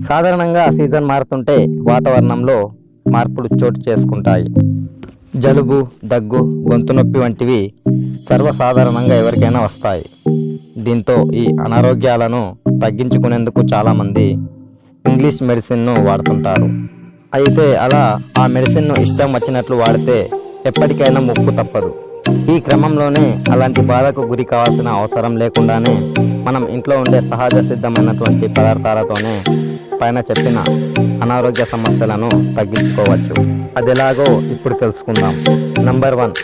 సాధారణంగా సీజన్ మారుతుంటే వాతావరణంలో మార్పులు చోటు చేసుకుంటాయి. జలుబు, దగ్గు, గొంతు నొప్పి వంటివి సర్వసాధారణంగా ఎవరికైనా వస్తాయి. దీంతో ఈ అనారోగ్యాలను తగ్గించుకునేందుకు చాలామంది ఇంగ్లీష్ మెడిసిన్ను వాడుతుంటారు. అయితే అలా ఆ మెడిసిన్ను ఇష్టం వచ్చినట్లు వాడితే ఎప్పటికైనా ముప్పు తప్పదు. ఈ క్రమంలోనే అలాంటి బాధకు గురి కావాల్సిన అవసరం లేకుండానే మనం ఇంట్లో ఉండే సహజ సిద్ధమైనటువంటి పదార్థాలతోనే పైన చెప్పిన అనారోగ్య సమస్యలను తగ్గించుకోవచ్చు. అది ఎలాగో ఇప్పుడు తెలుసుకుందాం. నంబర్ 1,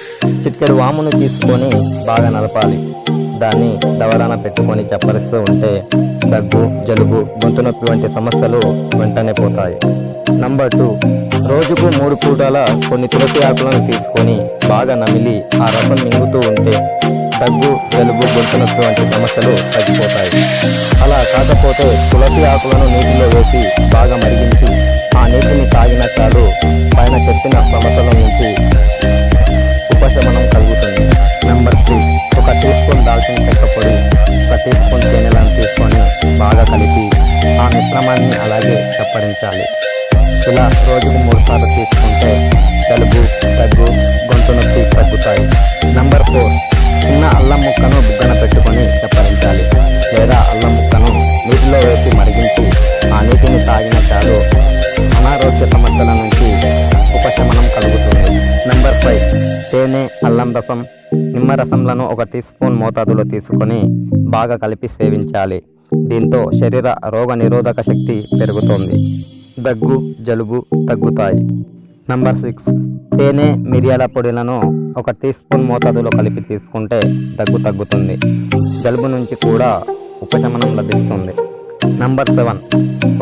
చిటికెడు వామును తీసుకొని బాగా నలపాలి. దాన్ని దవడాన పెట్టుకొని చప్పరిస్తూ ఉంటే దగ్గు, జలుబు, గొంతు నొప్పి వంటి సమస్యలు వెంటనే పోతాయి. నంబర్ 2, రోజుకు 3 పూటల కొన్ని తులసి ఆకులను తీసుకొని బాగా నమిలి ఆ రసం మింగుతూ ఉంటే దగ్గు, జలుబు, గొంతు నొప్పి వంటి సమస్యలు తగ్గిపోతాయి. అలా కాకపోతే తులసి ఆకులను నీటిలో వేసి బాగా మరిగించి ఆ నీటిని తాగిన చాలు పైన చెప్పిన సమస్యల నుంచి ఉపశమనం కలుగుతుంది. నెంబర్ 3, 1 టీ స్పూన్ దాల్చిన చెక్క పొడి, 1 టీ స్పూన్ తేనెలను తీసుకొని బాగా కలిపి ఆ మిశ్రమాన్ని అలాగే చప్పరించాలి. ఇలా రోజుకు 3 సార్లు తీసుకుంటే జలుబు, దగ్గు, గొంతు నొప్పి తగ్గుతాయి. నంబర్ 4, చిన్న అల్లం ముక్కను బుగ్గన పెట్టుకొని చప్పరించాలి. లేదా అల్లం ముక్కను నీటిలో వేసి మరిగించి ఆ నీటిని తాగిన చాలు అనారోగ్య సమస్యల నుంచి ఉపశమనం కలుగుతుంది. నంబర్ 5, తేనె, అల్లం రసం, నిమ్మరసంలను 1 టీ స్పూన్ మోతాదులో తీసుకొని బాగా కలిపి సేవించాలి. దీంతో శరీర రోగ నిరోధక శక్తి పెరుగుతుంది. దగ్గు, జలుబు తగ్గుతాయి. నంబర్ 6, తేనె, మిరియాల పొడిలను 1 టీ స్పూన్ మోతాదులో కలిపి తీసుకుంటే దగ్గు తగ్గుతుంది. జలుబు నుంచి కూడా ఉపశమనం లభిస్తుంది. నంబర్ 7,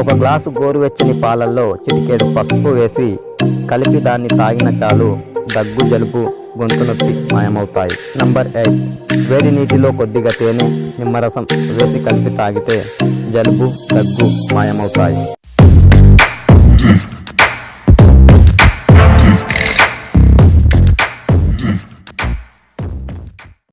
1 గ్లాసు గోరువెచ్చని పాలల్లో చిటికెడు పసుపు వేసి కలిపి దాన్ని తాగిన చాలు దగ్గు, జలుబు, గొంతు నొప్పి మాయమవుతాయి. నంబర్ 8, వేడి నీటిలో కొద్దిగా తేనె, నిమ్మరసం వేసి కలిపి తాగితే జలుబు, దగ్గు మాయమవుతాయి.